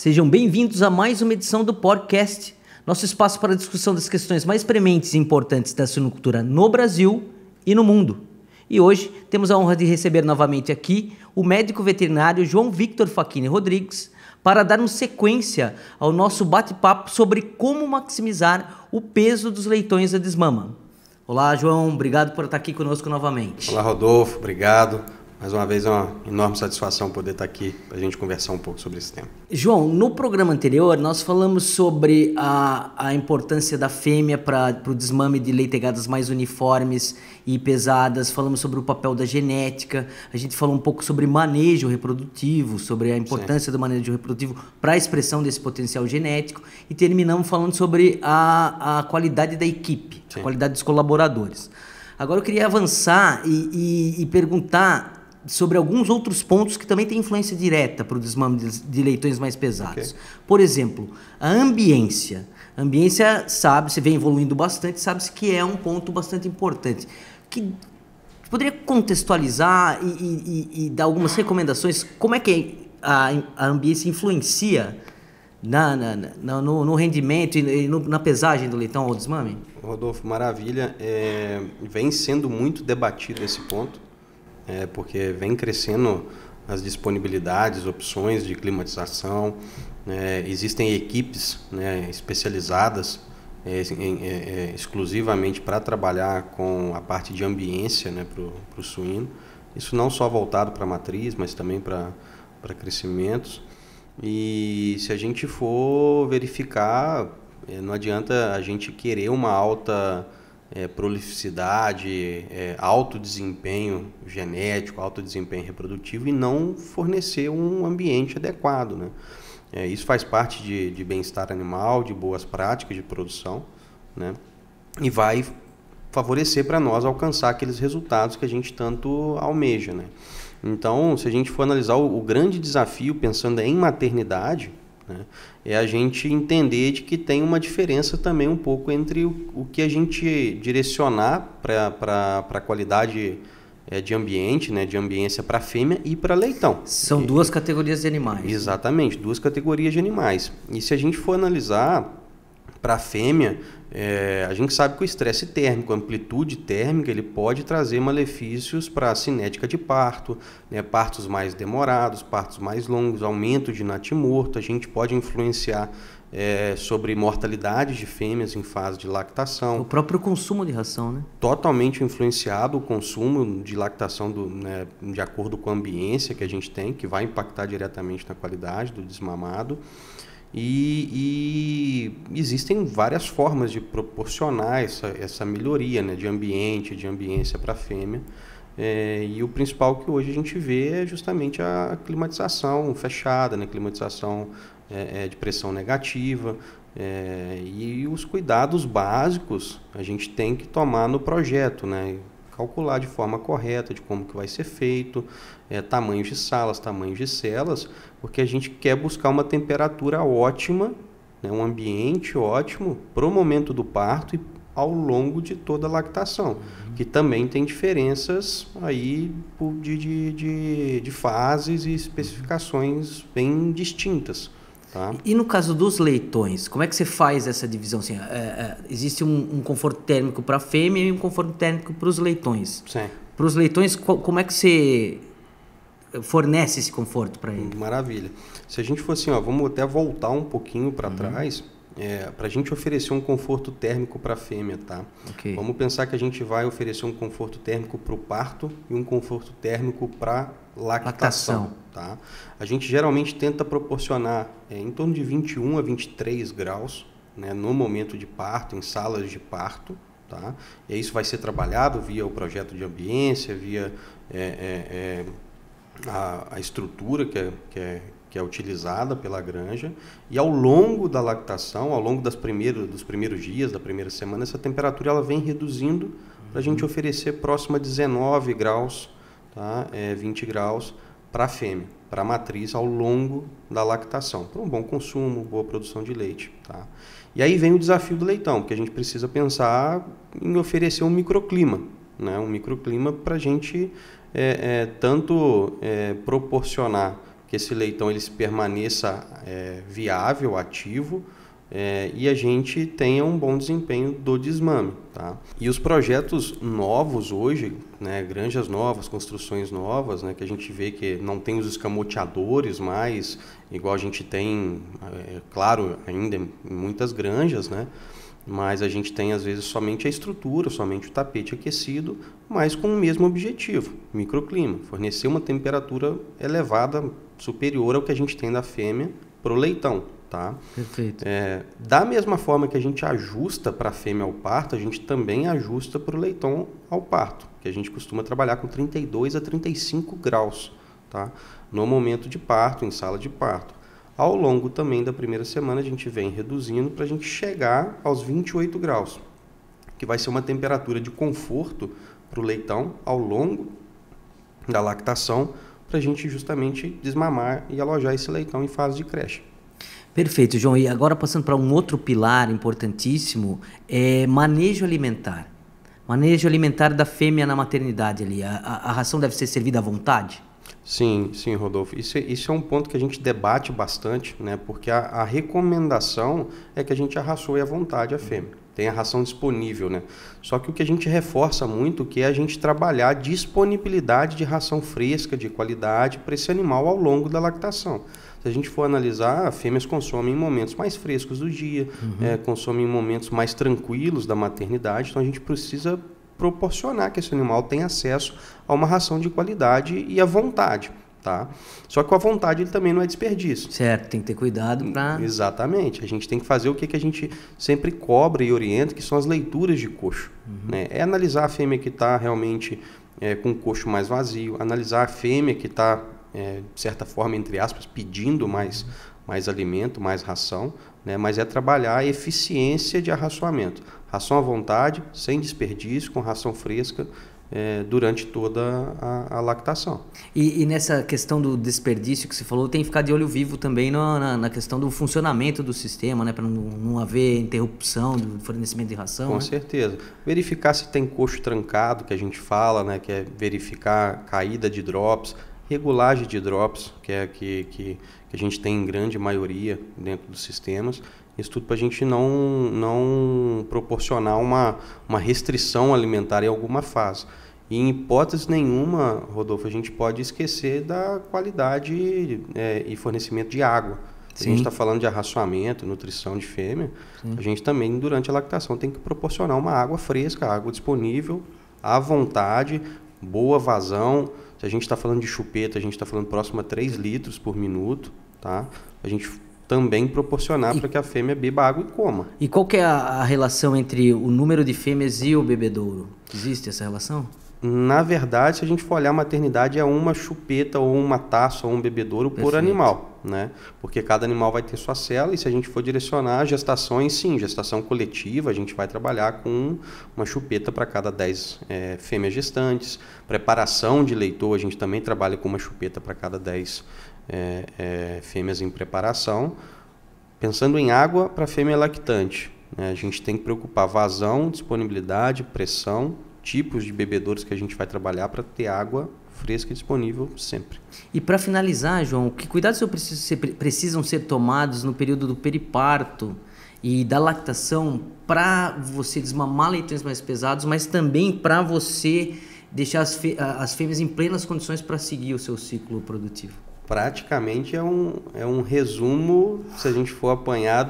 Sejam bem-vindos a mais uma edição do podcast, nosso espaço para a discussão das questões mais prementes e importantes da suinocultura no Brasil e no mundo. E hoje temos a honra de receber novamente aqui o médico veterinário João Victor Facchini Rodrigues para darmos sequência ao nosso bate-papo sobre como maximizar o peso dos leitões da desmama. Olá, João, obrigado por estar aqui conosco novamente. Olá, Rodolfo, obrigado. Mais uma vez é uma enorme satisfação poder estar aqui para a gente conversar um pouco sobre esse tema. João, no programa anterior nós falamos sobre a importância da fêmea para o desmame de leitegadas mais uniformes e pesadas, falamos sobre o papel da genética, a gente falou um pouco sobre manejo reprodutivo, sobre a importância do manejo reprodutivo para a expressão desse potencial genético e terminamos falando sobre a qualidade da equipe, a qualidade dos colaboradores. Agora eu queria avançar e perguntar sobre alguns outros pontos que também têm influência direta para o desmame de leitões mais pesados. Por exemplo, a ambiência. A ambiência, sabe-se, vem evoluindo bastante, sabe-se que é um ponto bastante importante. Que poderia contextualizar e dar algumas recomendações? Como é que a ambiência influencia no rendimento e na pesagem do leitão ao desmame? Rodolfo, maravilha. Vem sendo muito debatido esse ponto. Porque vem crescendo as disponibilidades, opções de climatização, existem equipes especializadas exclusivamente para trabalhar com a parte de ambiência para o suíno, isso não só voltado para a matriz, mas também para crescimentos. E se a gente for verificar, não adianta a gente querer uma alta prolificidade, alto desempenho genético, alto desempenho reprodutivo e não fornecer um ambiente adequado, né? Isso faz parte de bem-estar animal, de boas práticas de produção, né? E vai favorecer para nós alcançar aqueles resultados que a gente tanto almeja, né? Então, se a gente for analisar o grande desafio pensando em maternidade, né, é a gente entender de que tem uma diferença também um pouco entre o que a gente direcionar para a qualidade de ambiente, né, de ambiência para fêmea e para leitão. São duas categorias de animais. Exatamente, duas categorias de animais. E se a gente for analisar para a fêmea, a gente sabe que o estresse térmico, a amplitude térmica, ele pode trazer malefícios para a cinética de parto, né, partos mais demorados, partos mais longos, aumento de natimorto. A gente pode influenciar sobre mortalidade de fêmeas em fase de lactação. O próprio consumo de ração, né? Totalmente influenciado o consumo de lactação de acordo com a ambiência que a gente tem, que vai impactar diretamente na qualidade do desmamado. E existem várias formas de proporcionar essa melhoria, né, de ambiente, de ambiência para a fêmea. E o principal que hoje a gente vê é justamente a climatização fechada, né, climatização de pressão negativa. E os cuidados básicos a gente tem que tomar no projeto, né? Calcular de forma correta de como que vai ser feito, tamanhos de salas, tamanhos de celas, porque a gente quer buscar uma temperatura ótima, né, um ambiente ótimo para o momento do parto e ao longo de toda a lactação, que também tem diferenças aí de fases e especificações bem distintas. Tá? E no caso dos leitões, como é que você faz essa divisão? Assim, existe um conforto térmico para a fêmea e um conforto térmico para os leitões. Sim. Para os leitões, como é que você fornece esse conforto para eles? Maravilha. Se a gente for assim, vamos até voltar um pouquinho para trás, para a gente oferecer um conforto térmico para a fêmea, tá? Okay. Vamos pensar que a gente vai oferecer um conforto térmico para o parto e um conforto térmico para lactação. Tá? A gente geralmente tenta proporcionar em torno de 21 a 23 graus, né, no momento de parto, em salas de parto. Tá? E isso vai ser trabalhado via o projeto de ambiência, via a estrutura que é utilizada pela granja, e ao longo da lactação, ao longo dos primeiros dias, da primeira semana, essa temperatura ela vem reduzindo para a gente oferecer próximo a 19 graus, tá? 20 graus para a fêmea, para a matriz ao longo da lactação, para um bom consumo, boa produção de leite. Tá? E aí vem o desafio do leitão, porque a gente precisa pensar em oferecer um microclima, né? Um microclima para a gente tanto proporcionar que esse leitão ele se permaneça viável, ativo, e a gente tenha um bom desempenho do desmame. Tá? E os projetos novos hoje, né, granjas novas, construções novas, né, que a gente vê que não tem os escamoteadores mais, igual a gente tem, claro, ainda em muitas granjas, né, mas a gente tem às vezes somente a estrutura, somente o tapete aquecido, mas com o mesmo objetivo, microclima, fornecer uma temperatura elevada, superior ao que a gente tem da fêmea para o leitão. Tá? Perfeito. Da mesma forma que a gente ajusta para a fêmea ao parto, a gente também ajusta para o leitão ao parto, que a gente costuma trabalhar com 32 a 35 graus, tá? No momento de parto, em sala de parto. Ao longo também da primeira semana, a gente vem reduzindo para a gente chegar aos 28 graus, que vai ser uma temperatura de conforto para o leitão ao longo da lactação, para a gente justamente desmamar e alojar esse leitão em fase de creche. Perfeito, João. E agora passando para um outro pilar importantíssimo, manejo alimentar. Manejo alimentar da fêmea na maternidade ali. A ração deve ser servida à vontade? Sim, Rodolfo. Isso é um ponto que a gente debate bastante, né? Porque a recomendação é que a gente arraçoe à vontade a fêmea. Tem a ração disponível, né? Só que o que a gente reforça muito que é a gente trabalhar a disponibilidade de ração fresca, de qualidade, para esse animal ao longo da lactação. Se a gente for analisar, fêmeas consomem em momentos mais frescos do dia, consomem em momentos mais tranquilos da maternidade, então a gente precisa proporcionar que esse animal tenha acesso a uma ração de qualidade e à vontade. Tá? Só que a vontade ele também não é desperdício. Certo, tem que ter cuidado para... Exatamente, a gente tem que fazer o que a gente sempre cobra e orienta, que são as leituras de coxo. Né? É analisar a fêmea que está realmente com o coxo mais vazio, analisar a fêmea que está, de certa forma, entre aspas, pedindo mais alimento, mais ração, né? Mas é trabalhar a eficiência de arraçoamento. Ração à vontade, sem desperdício, com ração fresca, durante toda a lactação. E nessa questão do desperdício que você falou, tem que ficar de olho vivo também na questão do funcionamento do sistema, né? Para não haver interrupção do fornecimento de ração. Com certeza. Verificar se tem coxo trancado, que a gente fala, né? Que é verificar caída de drops, regulagem de drops, que é que a gente tem em grande maioria dentro dos sistemas. Isso tudo para a gente não proporcionar uma restrição alimentar em alguma fase. E em hipótese nenhuma, Rodolfo, a gente pode esquecer da qualidade e fornecimento de água. A gente está falando de arraçoamento, nutrição de fêmea. A gente também, durante a lactação, tem que proporcionar uma água fresca, água disponível, à vontade, boa vazão. Se a gente está falando de chupeta, a gente está falando próximo a 3 litros por minuto. Tá? A gente também proporcionar para que a fêmea beba água e coma. E qual que é a relação entre o número de fêmeas e o bebedouro? Existe essa relação? Na verdade, se a gente for olhar a maternidade, é uma chupeta ou uma taça ou um bebedouro por animal, né? Porque cada animal vai ter sua cela e se a gente for direcionar gestações, sim, gestação coletiva, a gente vai trabalhar com uma chupeta para cada 10 fêmeas gestantes. Preparação de leitor, a gente também trabalha com uma chupeta para cada 10 fêmeas em preparação. Pensando em água para fêmea lactante, né? A gente tem que preocupar vazão, disponibilidade, pressão, tipos de bebedouros que a gente vai trabalhar para ter água fresca e disponível sempre. E para finalizar, João, que cuidados precisam ser tomados no período do periparto e da lactação para você desmamar leitões mais pesados, mas também para você deixar as fêmeas em plenas condições para seguir o seu ciclo produtivo? Praticamente é um resumo, se a gente for apanhar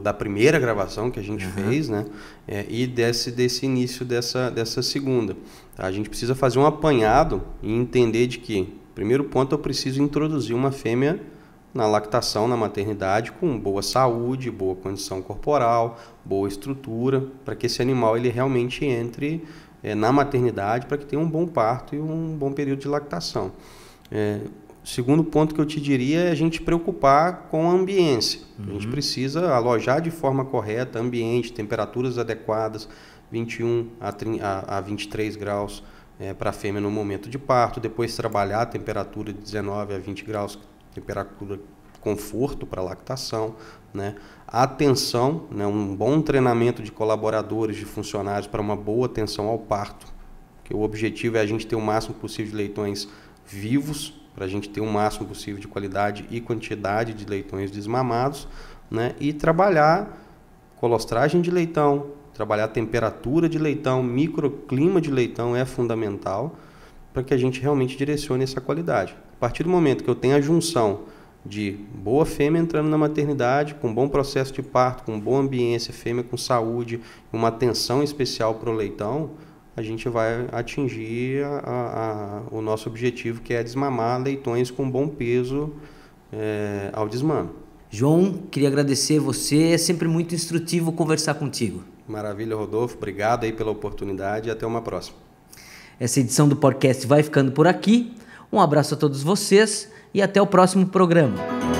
da primeira gravação que a gente fez, né? E desse início dessa segunda. Tá? A gente precisa fazer um apanhado e entender de que, primeiro ponto, eu preciso introduzir uma fêmea na lactação, na maternidade, com boa saúde, boa condição corporal, boa estrutura, para que esse animal ele realmente entre na maternidade, para que tenha um bom parto e um bom período de lactação. O segundo ponto que eu te diria é a gente preocupar com a ambiência. A gente precisa alojar de forma correta, ambiente, temperaturas adequadas, 21 a 23 graus para a fêmea no momento de parto, depois trabalhar a temperatura de 19 a 20 graus, temperatura conforto para a lactação, né? Atenção, né? Um bom treinamento de colaboradores, de funcionários para uma boa atenção ao parto, que o objetivo é a gente ter o máximo possível de leitões vivos, para a gente ter o máximo possível de qualidade e quantidade de leitões desmamados, né? E trabalhar colostragem de leitão, trabalhar temperatura de leitão, microclima de leitão é fundamental para que a gente realmente direcione essa qualidade. A partir do momento que eu tenho a junção de boa fêmea entrando na maternidade, com bom processo de parto, com boa ambiência, fêmea com saúde, uma atenção especial para o leitão, a gente vai atingir o nosso objetivo, que é desmamar leitões com bom peso ao desmame. João, queria agradecer você, é sempre muito instrutivo conversar contigo. Maravilha, Rodolfo, obrigado aí pela oportunidade e até uma próxima. Essa edição do podcast vai ficando por aqui. Um abraço a todos vocês e até o próximo programa.